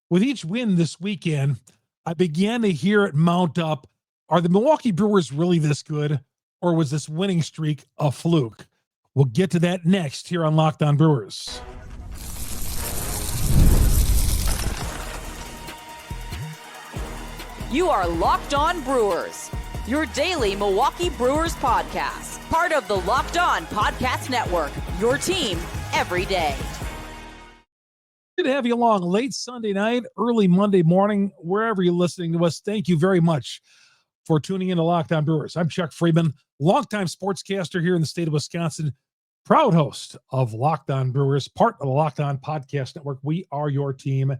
With each win this weekend, I began to hear it mount up. Are the Milwaukee Brewers really this good, or was this winning streak a fluke? We'll get to that next here on Locked On Brewers. You are Locked On Brewers, your daily Milwaukee Brewers podcast, part of the Locked On Podcast Network, your team every day. Good to have you along late Sunday night, early Monday morning, wherever you're listening to us. Thank you very much for tuning in to Locked On Brewers. I'm Chuck Freimund, longtime sportscaster here in the state of Wisconsin, proud host of Locked On Brewers, part of the Locked On Podcast Network. We are your team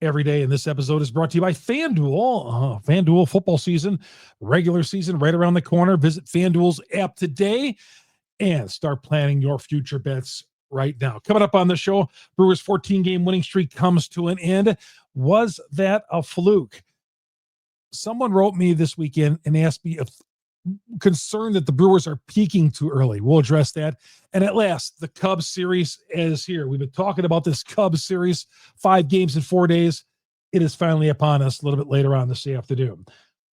every day, and this episode is brought to you by FanDuel. FanDuel football season, regular season, right around the corner. Visit FanDuel's app today and start planning your future bets right now. Coming up on the show, Brewers' 14-game winning streak comes to an end. Was that a fluke? Someone wrote me this weekend and asked me if concerned that the Brewers are peaking too early. We'll address that. And at last, the Cubs series is here. We've been talking about this Cubs series, 5 games in 4 days. It is finally upon us a little bit later on this afternoon.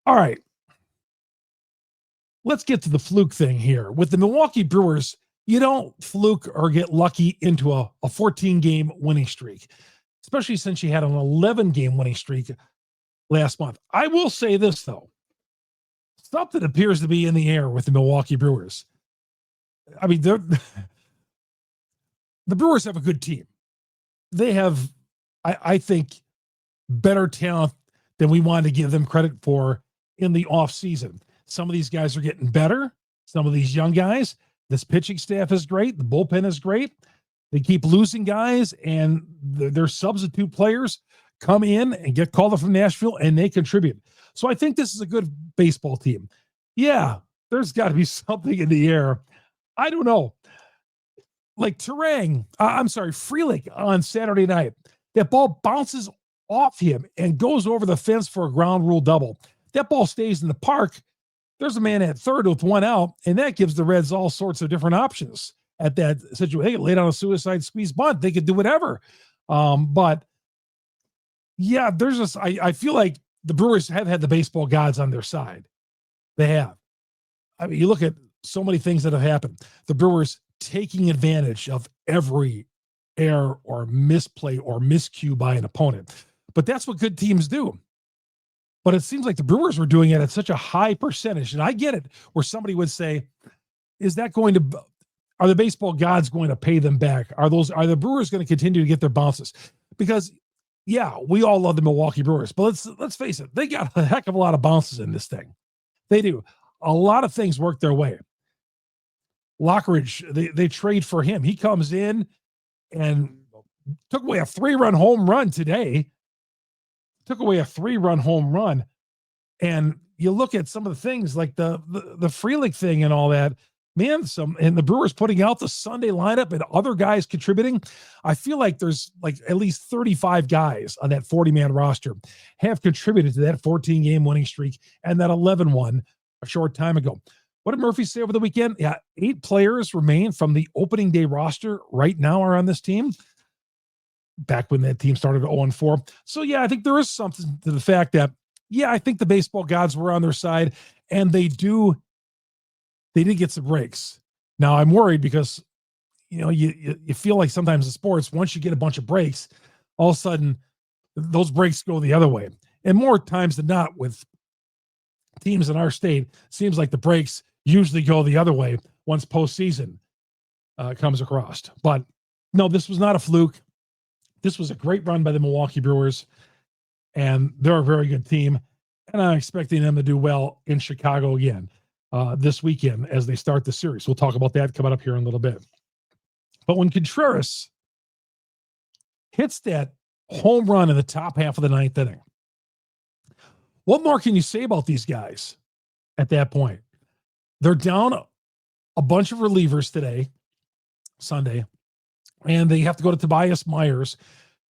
All right. Let's get to the fluke thing here. With the Milwaukee Brewers, you don't fluke or get lucky into a 14-game winning streak, especially since you had an 11-game winning streak last month. I will say this, though. Something appears to be in the air with the Milwaukee Brewers. I mean, the Brewers have a good team. They have, I think, better talent than we wanted to give them credit for in the offseason. Some of these guys are getting better. Some of these young guys. This pitching staff is great. The bullpen is great. They keep losing guys, and their substitute players come in and get called up from Nashville, and they contribute. So I think this is a good baseball team. Yeah, there's got to be something in the air. I don't know. Like Frelick on Saturday night. That ball bounces off him and goes over the fence for a ground rule double. That ball stays in the park. There's a man at third with 1 out, and that gives the Reds all sorts of different options at that situation. They could lay down a suicide squeeze bunt. They could do whatever. But yeah, there's just, I feel like the Brewers have had the baseball gods on their side. They have. I mean, you look at so many things that have happened. The Brewers taking advantage of every error or misplay or miscue by an opponent. But that's what good teams do. But it seems like the Brewers were doing it at such a high percentage. And I get it, where somebody would say, are the baseball gods going to pay them back? Are the Brewers going to continue to get their bounces? Because yeah, we all love the Milwaukee Brewers, but let's face it, they got a heck of a lot of bounces in this thing. They do. A lot of things work their way. Lockridge, they trade for him. He comes in and took away a 3-run home run today. And you look at some of the things like the Frelick thing and all that. Man, and the Brewers putting out the Sunday lineup and other guys contributing. I feel like there's like at least 35 guys on that 40-man roster have contributed to that 14-game winning streak and that 11-1 a short time ago. What did Murphy say over the weekend? Yeah, 8 players remain from the opening day roster right now are on this team. Back when that team started 0-4. So yeah, I think there is something to the fact that, yeah, I think the baseball gods were on their side, and they did get some breaks. Now I'm worried because, you feel like sometimes in sports, once you get a bunch of breaks, all of a sudden those breaks go the other way. And more times than not with teams in our state, seems like the breaks usually go the other way once postseason comes across. But no, this was not a fluke. This was a great run by the Milwaukee Brewers, and they're a very good team. And I'm expecting them to do well in Chicago again this weekend as they start the series. We'll talk about that coming up here in a little bit. But when Contreras hits that home run in the top half of the 9th inning, what more can you say about these guys at that point? They're down a bunch of relievers today, Sunday, and they have to go to Tobias Myers.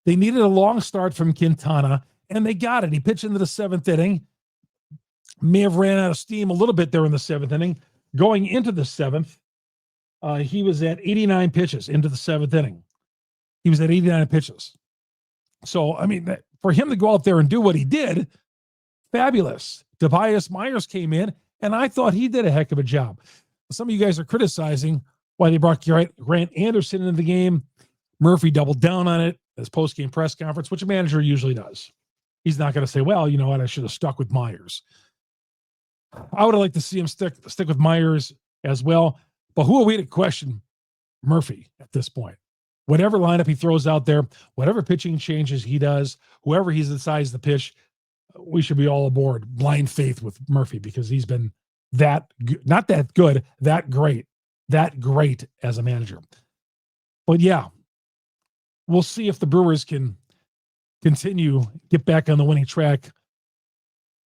They needed a long start from Quintana, and they got it. He pitched into the 7th inning. May have ran out of steam a little bit there in the 7th inning. Going into the 7th, he was at 89 pitches into the 7th inning. He was at 89 pitches. So, I mean, for him to go out there and do what he did, fabulous. Tobias Myers came in, and I thought he did a heck of a job. Some of you guys are criticizing why they brought Grant Anderson into the game. Murphy doubled down on it as post-game press conference, which a manager usually does. He's not going to say, well, you know what, I should have stuck with Myers. I would have liked to see him stick with Myers as well. But who are we to question Murphy at this point? Whatever lineup he throws out there, whatever pitching changes he does, whoever he decides to pitch, we should be all aboard blind faith with Murphy because he's been not that good, that great as a manager. But yeah, we'll see if the Brewers can get back on the winning track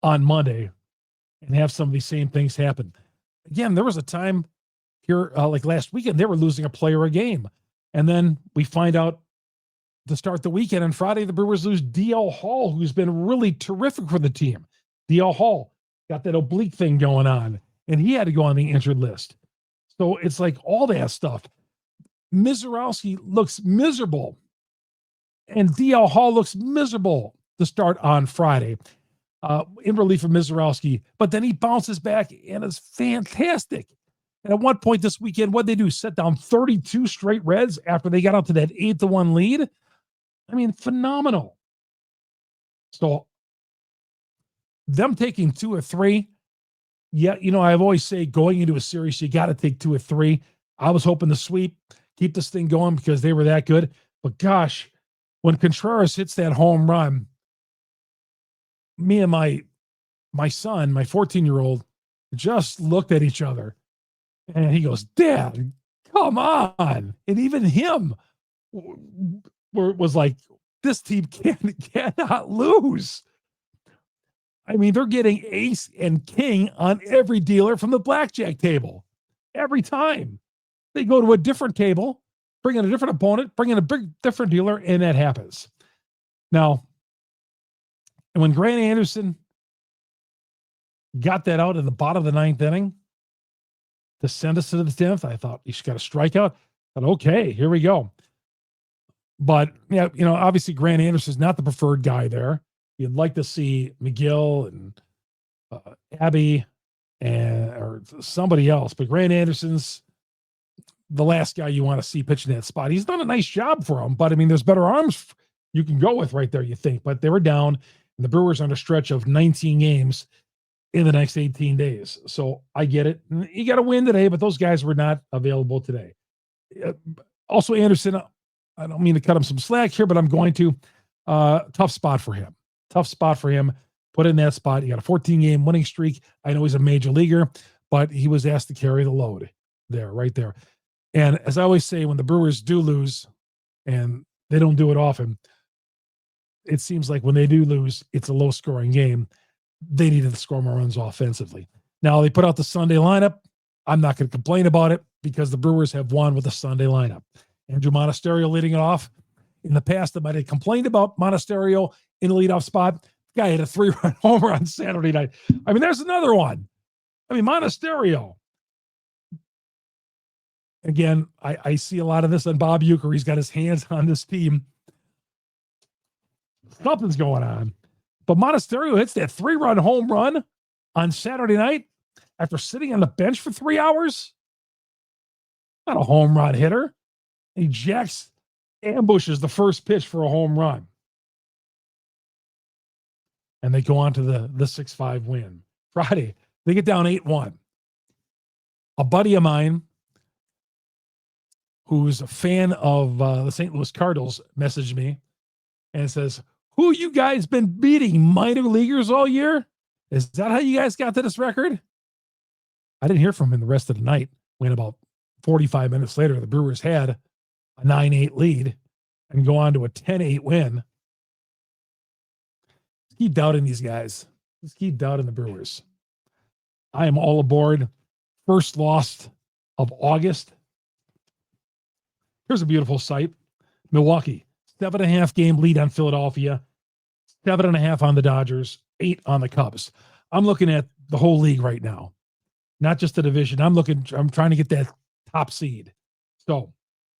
on Monday and have some of these same things happen. Again, there was a time here, like last weekend, they were losing a player a game. And then we find out to start the weekend on Friday, the Brewers lose DL Hall, who's been really terrific for the team. DL Hall got that oblique thing going on, and he had to go on the injured list. So it's like all that stuff. Mizorowski looks miserable, and DL Hall looks miserable to start on Friday in relief of Mizorowski. But then he bounces back and is fantastic. And at one point this weekend, what'd they do? Set down 32 straight Reds after they got out to that 8-1 lead? I mean, phenomenal. So them taking 2 or 3, yeah, you know, I've always say going into a series, you got to take 2 or 3. I was hoping to sweep, keep this thing going because they were that good. But gosh, when Contreras hits that home run, me and my son, my 14-year-old, just looked at each other. And he goes, Dad, come on. And even him was like, this team cannot lose. I mean, they're getting ace and king on every dealer from the blackjack table. Every time. They go to a different table, bring in a different opponent, bring in a different dealer, and that happens. Now, when Grant Anderson got that out in the bottom of the 9th inning, to send us to the 10th, I thought he's got a strikeout. I thought, okay, here we go. But yeah, you know, obviously Grant Anderson's not the preferred guy there. You'd like to see McGill and Abby or somebody else, but Grant Anderson's the last guy you want to see pitching that spot. He's done a nice job for him, but I mean, there's better arms you can go with right there, you think. But they were down, and the Brewers on a stretch of 19 games in the next 18 days. So I get it. You got to win today, but those guys were not available today. Also, Anderson, I don't mean to cut him some slack here, but I'm going to. Tough spot for him. Put in that spot. He got a 14-game winning streak. I know he's a major leaguer, but he was asked to carry the load there, right there. And as I always say, when the Brewers do lose, and they don't do it often, it seems like when they do lose, it's a low-scoring game. They needed to score more runs offensively. Now, they put out the Sunday lineup. I'm not going to complain about it because the Brewers have won with the Sunday lineup. Andrew Monasterio leading it off. In the past, I might have complained about Monasterio in the leadoff spot. The guy had a 3-run homer on Saturday night. I mean, there's another one. I mean, Monasterio. Again, I see a lot of this on Bob Uecker. He's got his hands on this team. Something's going on. But Monasterio hits that 3-run home run on Saturday night after sitting on the bench for 3 hours. Not a home run hitter. He ambushes the first pitch for a home run. And they go on to the 6-5 win. Friday, they get down 8-1. A buddy of mine who's a fan of the St. Louis Cardinals messaged me and says, who you guys been beating, minor leaguers all year? Is that how you guys got to this record? I didn't hear from him the rest of the night when about 45 minutes later, the Brewers had a 9-8 lead and go on to a 10-8 win. Just keep doubting these guys. Just keep doubting the Brewers. I am all aboard. First loss of August. Here's a beautiful sight. Milwaukee, 7.5 game lead on Philadelphia, 7.5 on the Dodgers, 8 on the Cubs. I'm looking at the whole league right now, not just the division. I'm trying to get that top seed. So,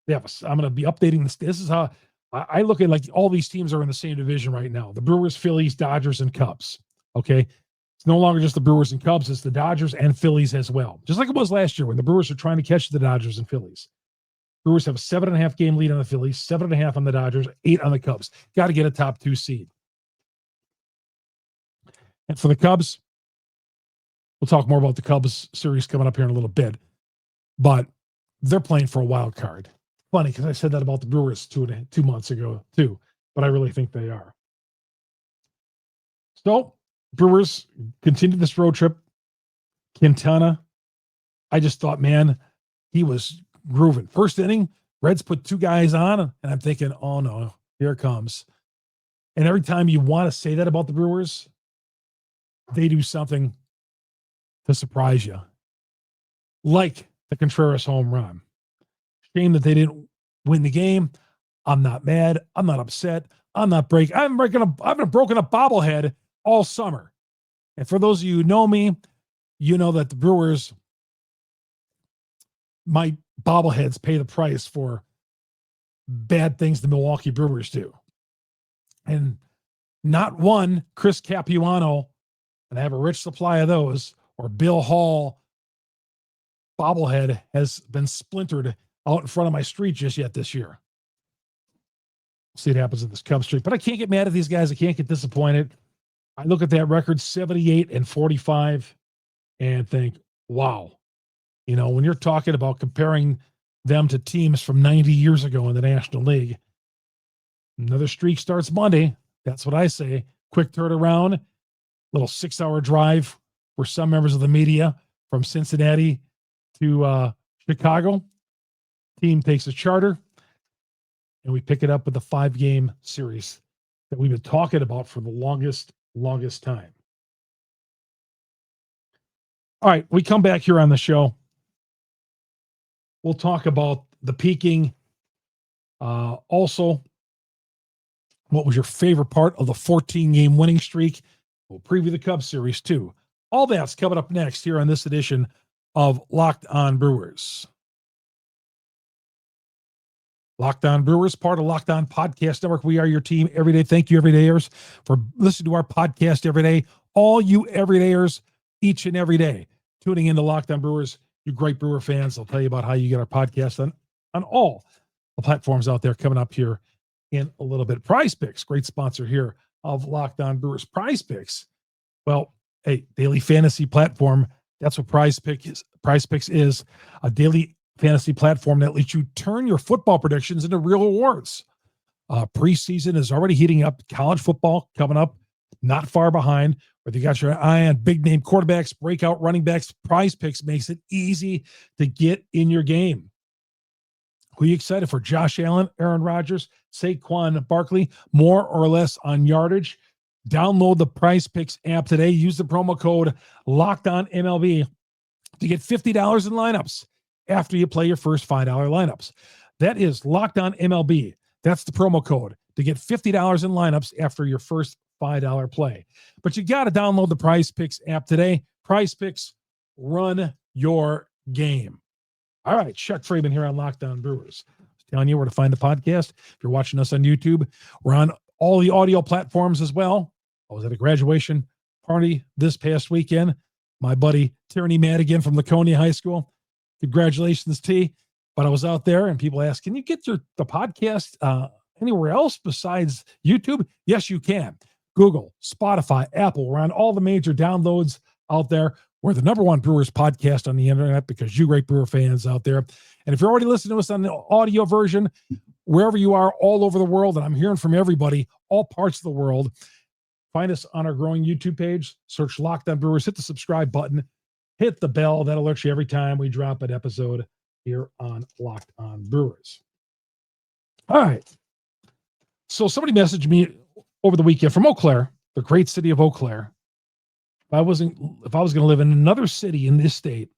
yeah, I'm going to be updating this. This is how I look at like all these teams are in the same division right now. The Brewers, Phillies, Dodgers, and Cubs. Okay. It's no longer just the Brewers and Cubs. It's the Dodgers and Phillies as well. Just like it was last year when the Brewers are trying to catch the Dodgers and Phillies. Brewers have a 7.5 game lead on the Phillies, 7.5 on the Dodgers, 8 on the Cubs. Got to get a top 2 seed. And for the Cubs, we'll talk more about the Cubs series coming up here in a little bit, but they're playing for a wild card. Funny, because I said that about the Brewers 2 months ago too, but I really think they are. So Brewers continue this road trip. Quintana, I just thought, man, he was grooving. First inning, Reds put 2 guys on, and I'm thinking, oh no, here it comes. And every time you want to say that about the Brewers, they do something to surprise you. Like the Contreras home run. Shame that they didn't win the game. I'm not mad. I'm not upset. I'm not breaking. I've been broken a bobblehead all summer. And for those of you who know me, you know that the Brewers, my bobbleheads pay the price for bad things the Milwaukee Brewers do. And not one Chris Capuano, and I have a rich supply of those, or Bill Hall bobblehead has been splintered out in front of my street just yet this year. See what happens in this Cubs street. But I can't get mad at these guys. I can't get disappointed. I look at that record, 78-45, and think, wow. You know, when you're talking about comparing them to teams from 90 years ago in the National League, another streak starts Monday. That's what I say. Quick turnaround, little 6-hour drive for some members of the media from Cincinnati to Chicago. Team takes a charter, and we pick it up with the 5-game series that we've been talking about for the longest time. All right, we come back here on the show. We'll talk about the peaking. Also, what was your favorite part of the 14-game winning streak? We'll preview the Cubs series too. All that's coming up next here on this edition of Locked On Brewers. Locked On Brewers, part of Locked On Podcast Network. We are your team every day. Thank you, everydayers, for listening to our podcast every day. All you everydayers, each and every day, tuning into Locked On Brewers. You great Brewer fans. I'll tell you about how you get our podcast on all the platforms out there coming up here in a little bit. Prize Picks, great sponsor here of Locked On Brewers. Prize Picks, well, a daily fantasy platform. That's what Prize Picks is. Prize Picks is a daily fantasy platform that lets you turn your football predictions into real awards. Preseason is already heating up. College football coming up, not far behind. Whether you got your eye on big name quarterbacks, breakout running backs, Prize Picks makes it easy to get in your game. Who are you excited for? Josh Allen, Aaron Rodgers, Saquon Barkley, more or less on yardage. Download the Prize Picks app today. Use the promo code LOCKEDONMLB to get $50 in lineups after you play your first $5 lineups. That is Locked On MLB. That's the promo code to get $50 in lineups after your first $5 play. But you got to download the Prize Picks app today. Prize Picks, run your game. All right, Chuck Freimund here on Locked On Brewers. Telling you where to find the podcast. If you're watching us on YouTube, we're on all the audio platforms as well. I was at a graduation party this past weekend. My buddy Tierney Madigan from Laconia High School. Congratulations, T. But I was out there and people asked, can you get the podcast anywhere else besides YouTube? Yes, you can. Google, Spotify, Apple. We're on all the major downloads out there. We're the #1 Brewers podcast on the internet because you great Brewer fans out there. And if you're already listening to us on the audio version, wherever you are all over the world, and I'm hearing from everybody, all parts of the world, find us on our growing YouTube page, search Locked On Brewers, hit the subscribe button, hit the bell. That alerts you every time we drop an episode here on Locked On Brewers. All right. So somebody messaged me over the weekend from Eau Claire, the great city of Eau Claire. If I was going to live in another city in this state,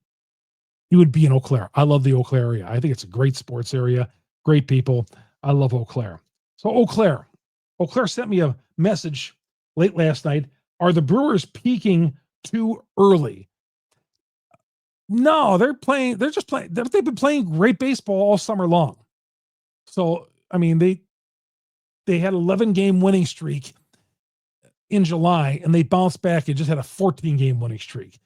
it would be in Eau Claire. I love the Eau Claire area. I think it's a great sports area, great people. I love Eau Claire. So Eau Claire sent me a message late last night. Are the Brewers peaking too early? No, they're just playing. They've been playing great baseball all summer long. So, I mean, They had 11-game winning streak in July, and they bounced back and just had a 14-game winning streak.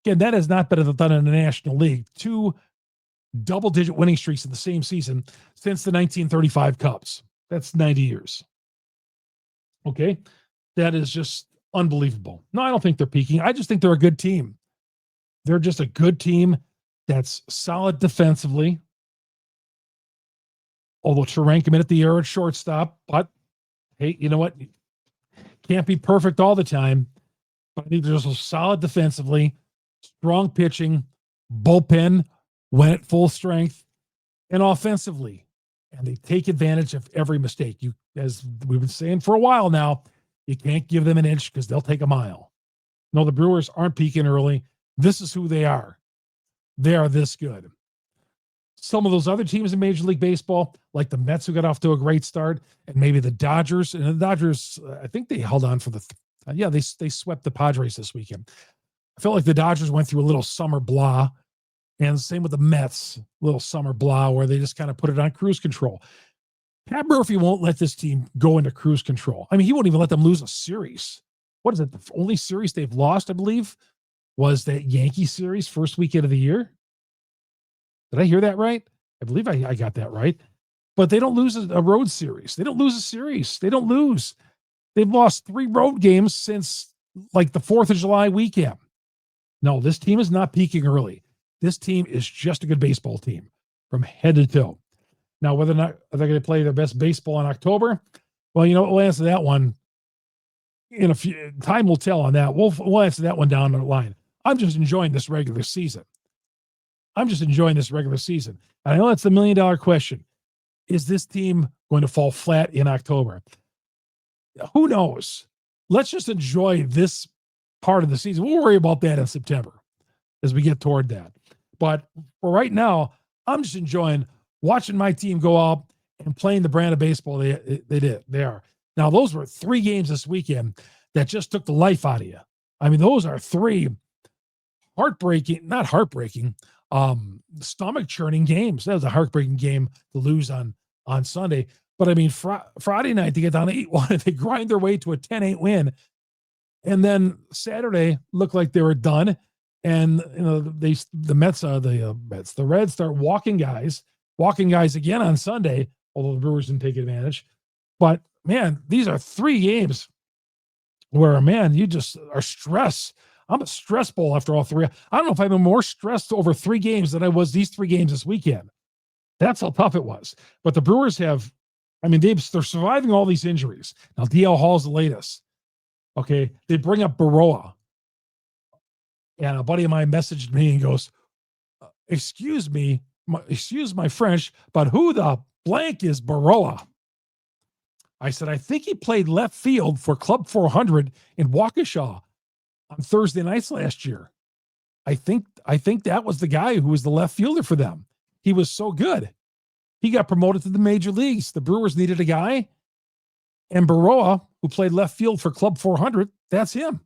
Again, that has not been done in the National League. 2 double-digit winning streaks in the same season since the 1935 Cubs. That's 90 years. Okay? That is just unbelievable. No, I don't think they're peaking. I just think they're a good team. They're just a good team that's solid defensively. Although Terrain committed the error at shortstop, but hey, you know what? Can't be perfect all the time. But I think they're just solid defensively, strong pitching, bullpen went at full strength, and offensively. And they take advantage of every mistake. You, as we've been saying for a while now, you can't give them an inch because they'll take a mile. No, the Brewers aren't peaking early. This is who they are. They are this good. Some of those other teams in Major League Baseball, like the Mets, who got off to a great start, and maybe the Dodgers. And the Dodgers, I think they held on for they swept the Padres this weekend. I felt like the Dodgers went through a little summer blah, and same with the Mets, little summer blah, where they just kind of put it on cruise control. Pat Murphy won't let this team go into cruise control. I mean, he won't even let them lose a series. What is it? The only series they've lost, I believe, was that Yankee series first weekend of the year. Did I hear that right? I believe I got that right. But they don't lose a road series. They don't lose a series. They don't lose. They've lost 3 road games since like the 4th of July weekend. No, this team is not peaking early. This team is just a good baseball team from head to toe. Now, whether or not they're going to play their best baseball in October, well, you know, we'll answer that one in a few. Time will tell on that. We'll answer that one down the line. I'm just enjoying this regular season. And I know that's the $1 million question. Is this team going to fall flat in October? Who knows? Let's just enjoy this part of the season. We'll worry about that in September as we get toward that. But for right now, I'm just enjoying watching my team go out and playing the brand of baseball they are. Now, those were 3 games this weekend that just took the life out of you. I mean, those are 3 stomach churning games. That was a heartbreaking game to lose on Sunday. But I mean, Friday night, they get down to 8-1 they grind their way to a 10-8 win. And then Saturday looked like they were done. And, you know, the Reds start walking guys again on Sunday, although the Brewers didn't take advantage. But man, these are 3 games where, man, you just are stressed. I'm a stress ball after all 3. I don't know if I've been more stressed over 3 games than I was these 3 games this weekend. That's how tough it was. But the Brewers they're surviving all these injuries. Now, DL Hall's the latest. Okay. They bring up Baroa. And a buddy of mine messaged me and goes, excuse my French, but who the blank is Baroa? I said, I think he played left field for Club 400 in Waukesha on Thursday nights last year. I think that was the guy who was the left fielder for them. He was so good. He got promoted to the major leagues. The Brewers needed a guy, and Baroa, who played left field for Club 400, that's him.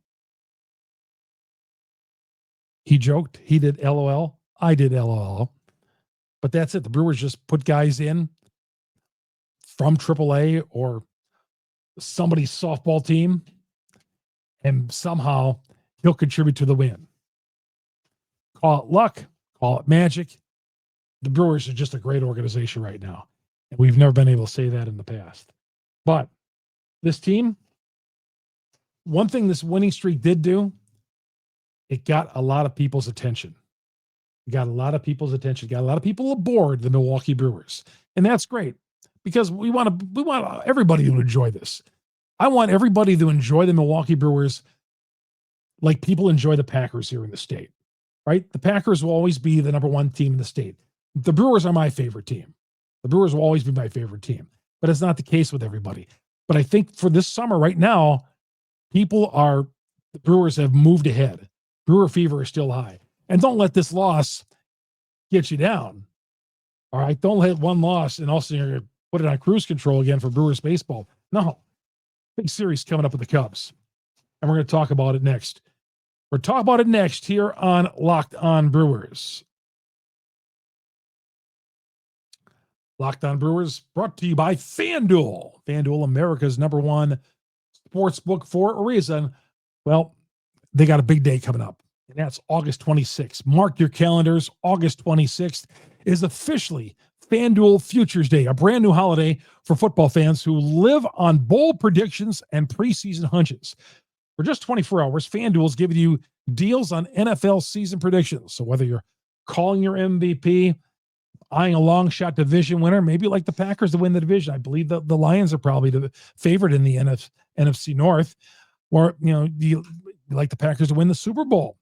He joked. He did LOL. I did LOL. But that's it. The Brewers just put guys in from AAA or somebody's softball team, and somehow he'll contribute to the win. Call it luck, call it magic. The Brewers are just a great organization right now, and we've never been able to say that in the past. But this team, one thing this winning streak did do, it got a lot of people's attention. Got a lot of people aboard the Milwaukee Brewers, and that's great because we want everybody to enjoy this. I want everybody to enjoy the Milwaukee Brewers like people enjoy the Packers here in the state, right? The Packers will always be the number 1 team in the state. The Brewers are my favorite team. The Brewers will always be my favorite team, but it's not the case with everybody. But I think for this summer right now, the Brewers have moved ahead. Brewer fever is still high. And don't let this loss get you down. All right. Don't let one loss and also you're going to put it on cruise control again for Brewers baseball. No. Big series coming up with the Cubs. And we're going to talk about it next. We're talking about it next here on Locked On Brewers. Locked On Brewers, brought to you by FanDuel. FanDuel, America's #1 sports book for a reason. Well, they got a big day coming up, and that's August 26th. Mark your calendars. August 26th is officially FanDuel Futures Day, a brand new holiday for football fans who live on bold predictions and preseason hunches. For just 24 hours, FanDuel's giving you deals on NFL season predictions. So whether you're calling your MVP, eyeing a long shot division winner, maybe like the Packers to win the division. I believe the Lions are probably the favorite in the NFC North. Or, do you like the Packers to win the Super Bowl?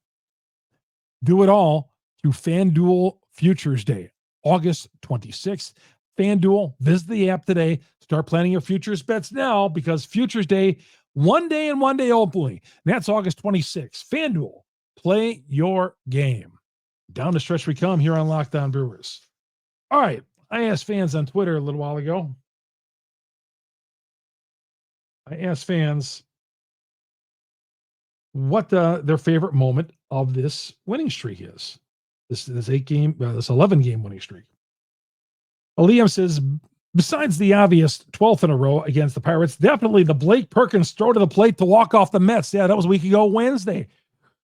Do it all through FanDuel Futures Day, August 26th. FanDuel, visit the app today. Start planning your futures bets now because Futures Day, one day and one day only. And that's August 26th. FanDuel, play your game. Down the stretch we come here on Locked On Brewers. All right, I asked fans on Twitter a little while ago. I asked fans what their favorite moment of this winning streak is. This 11-game winning streak. Liam says, besides the obvious 12th in a row against the Pirates, definitely the Blake Perkins throw to the plate to walk off the Mets. Yeah, that was a week ago Wednesday.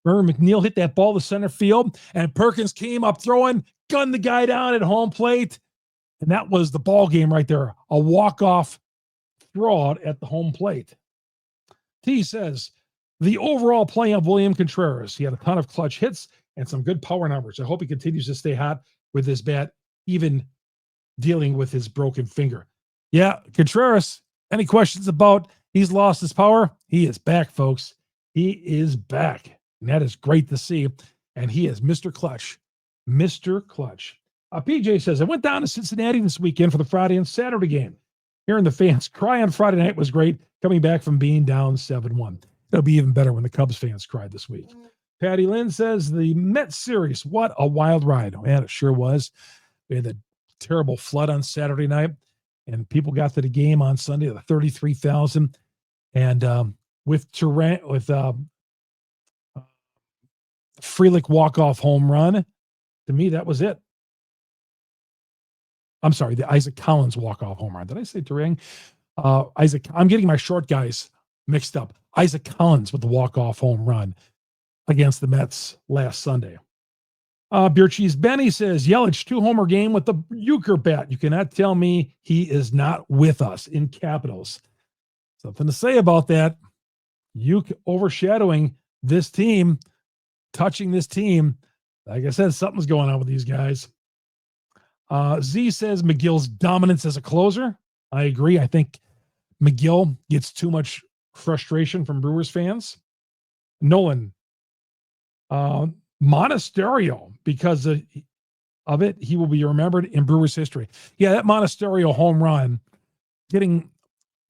Remember McNeil hit that ball to center field, and Perkins came up throwing, gunned the guy down at home plate, and that was the ball game right there. A walk-off throw at the home plate. T says, the overall play of William Contreras. He had a ton of clutch hits and some good power numbers. I hope he continues to stay hot with his bat, even dealing with his broken finger. Yeah, Contreras, any questions about he's lost his power? He is back, folks. He is back. And that is great to see. And he is Mr. Clutch. Mr. Clutch. PJ says, I went down to Cincinnati this weekend for the Friday and Saturday game. Hearing the fans cry on Friday night was great, coming back from being down 7-1. It'll be even better when the Cubs fans cried this week. Patty Lynn says, the Mets series, what a wild ride. Oh, man, it sure was. We had the terrible flood on Saturday night, and people got to the game on Sunday, the 33,000. And with Freilick walk-off home run, to me, that was it. I'm sorry, the Isaac Collins walk-off home run. Did I say Turang? I'm getting my short guys mixed up. Isaac Collins with the walk-off home run against the Mets last Sunday. Beer Cheese Benny says, Yelich 2-homer game with the Euchre bat. You cannot tell me he is not with us in capitals. Something to say about that. Euchre overshadowing this team, touching this team. Like I said, something's going on with these guys. Z says McGill's dominance as a closer. I agree. I think McGill gets too much frustration from Brewers fans. Nolan, Monasterio, because of it, he will be remembered in Brewers history. Yeah, that Monasterio home run, getting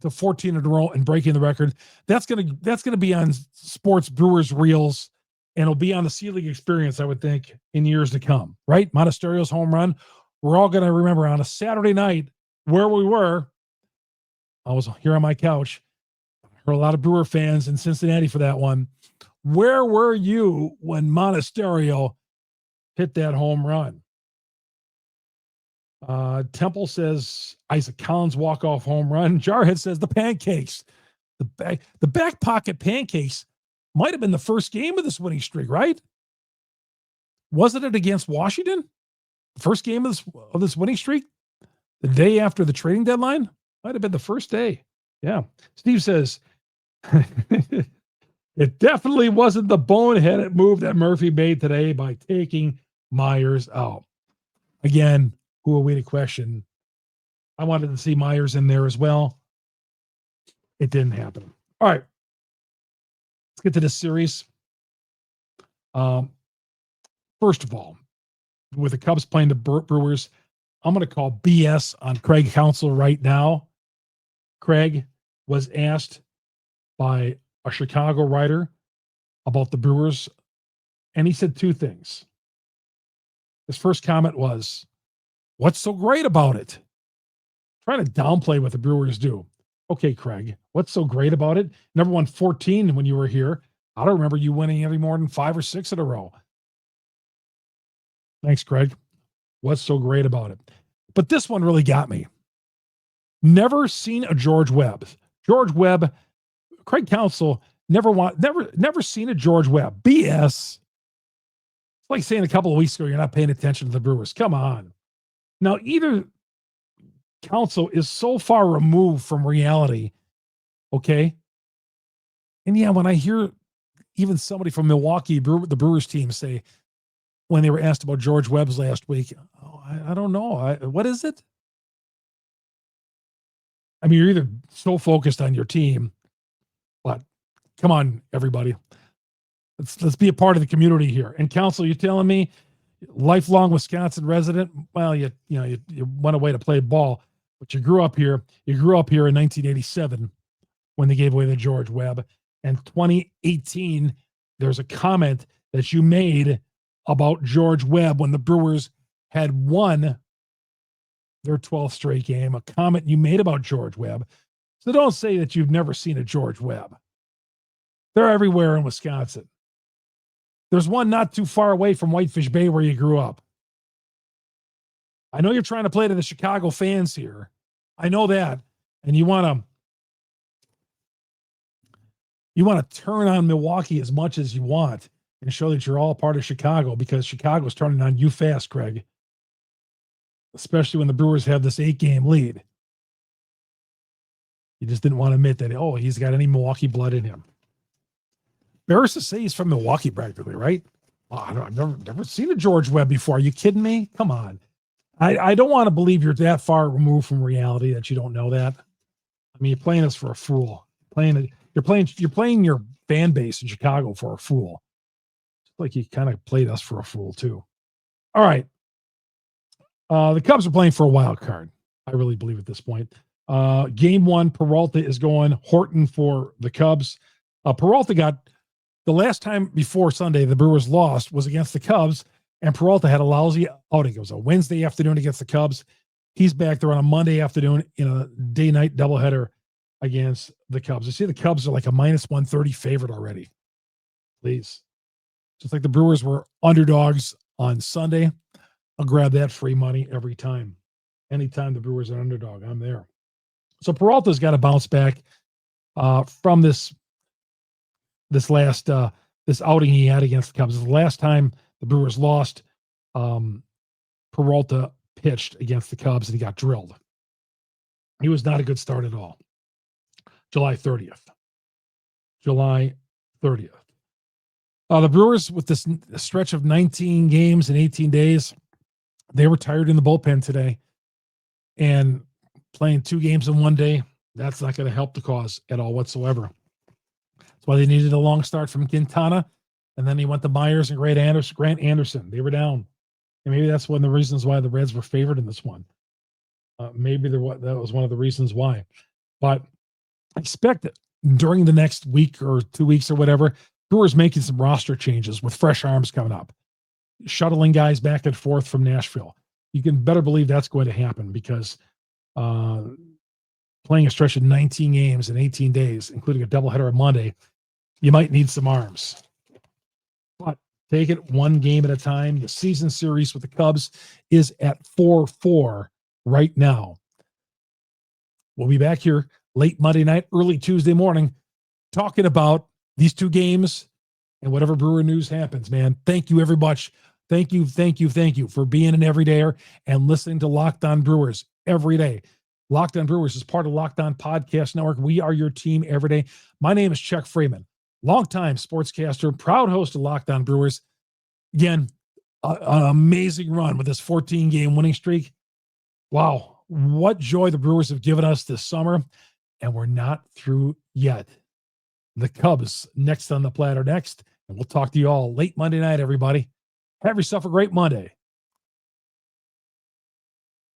to 14 in a row and breaking the record, that's gonna be on Sports Brewers reels, and it'll be on the C-League experience, I would think, in years to come. Right? Monasterio's home run. We're all gonna remember on a Saturday night where we were. I was here on my couch. Heard a lot of Brewer fans in Cincinnati for that one. Where were you when Monasterio hit that home run? Temple says Isaac Collins walk-off home run. Jarhead says the pancakes. The back pocket pancakes might have been the first game of this winning streak, right? Wasn't it against Washington? The first game of this winning streak? The day after the trading deadline? Might have been the first day. Yeah. Steve says, it definitely wasn't the boneheaded move that Murphy made today by taking Myers out. Again, who are we to question? I wanted to see Myers in there as well. It didn't happen. All right. Let's get to this series. First of all, with the Cubs playing the Brewers, I'm going to call BS on Craig Counsell right now. Craig was asked by a Chicago writer about the Brewers, and he said two things. His first comment was, what's so great about it? Trying to downplay what the Brewers do. Okay, Craig, what's so great about it? Never won 14 when you were here. I don't remember you winning any more than 5 or 6 in a row. Thanks, Craig. What's so great about it? But this one really got me. Never seen a George Webb. George Webb, Craig Counsell, never seen a George Webb. BS. It's like saying a couple of weeks ago, you're not paying attention to the Brewers. Come on. Now, either Counsell is so far removed from reality, okay? And yeah, when I hear even somebody from Milwaukee, the Brewers team, say, when they were asked about George Webb's last week, oh, I don't know. What is it? I mean, you're either so focused on your team, but come on, everybody. Let's be a part of the community here. And Counsell, you're telling me, lifelong Wisconsin resident, well, you went away to play ball, but you grew up here. You grew up here in 1987 when they gave away the George Webb. And 2018, there's a comment that you made about George Webb when the Brewers had won their 12th straight game, a comment you made about George Webb. So don't say that you've never seen a George Webb. They're everywhere in Wisconsin. There's one not too far away from Whitefish Bay where you grew up. I know you're trying to play to the Chicago fans here. I know that. And you want to turn on Milwaukee as much as you want and show that you're all part of Chicago, because Chicago's turning on you fast, Craig. Especially when the Brewers have this 8-game lead. You just didn't want to admit that, oh, he's got any Milwaukee blood in him. Embarrassed to say he's from Milwaukee practically, right? Oh, I've never seen a George Webb before. Are you kidding me? Come on. I don't want to believe you're that far removed from reality that you don't know that. I mean, you're playing us for a fool. You're playing your fan base in Chicago for a fool. It's like you kind of played us for a fool too. All right. The Cubs are playing for a wild card. I really believe at this point. Game 1, Peralta is going. Horton for the Cubs. Peralta got the last time before Sunday the Brewers lost was against the Cubs, and Peralta had a lousy outing. It was a Wednesday afternoon against the Cubs. He's back there on a Monday afternoon in a day-night doubleheader against the Cubs. I see the Cubs are like a -130 favorite already. Please. Just like the Brewers were underdogs on Sunday, I'll grab that free money every time. Anytime the Brewers are underdog, I'm there. So Peralta's got to bounce back from this outing he had against the Cubs. The last time the Brewers lost, Peralta pitched against the Cubs and he got drilled. He was not a good start at all. July 30th. The Brewers, with this stretch of 19 games in 18 days, they were tired in the bullpen today. And playing 2 games in one day, that's not going to help the cause at all whatsoever. That's why they needed a long start from Quintana. And then he went to Myers and Grant Anderson. They were down. And maybe that's one of the reasons why the Reds were favored in this one. Maybe that was one of the reasons why. But I expect that during the next week or 2 weeks or whatever, Brewers making some roster changes with fresh arms coming up, shuttling guys back and forth from Nashville. You can better believe that's going to happen, because playing a stretch of 19 games in 18 days, including a doubleheader on Monday, you might need some arms. But take it one game at a time. The season series with the Cubs is at 4-4 right now. We'll be back here late Monday night, early Tuesday morning, talking about these 2 games and whatever Brewer news happens, man. Thank you very much. Thank you for being an everydayer and listening to Locked On Brewers every day. Locked On Brewers is part of Locked On Podcast Network. We are your team every day. My name is Chuck Freimund, longtime sportscaster, proud host of Locked On Brewers. Again, an amazing run with this 14-game winning streak. Wow, what joy the Brewers have given us this summer, and we're not through yet. The Cubs next on the platter next, and we'll talk to you all late Monday night, everybody. Have yourself a great Monday.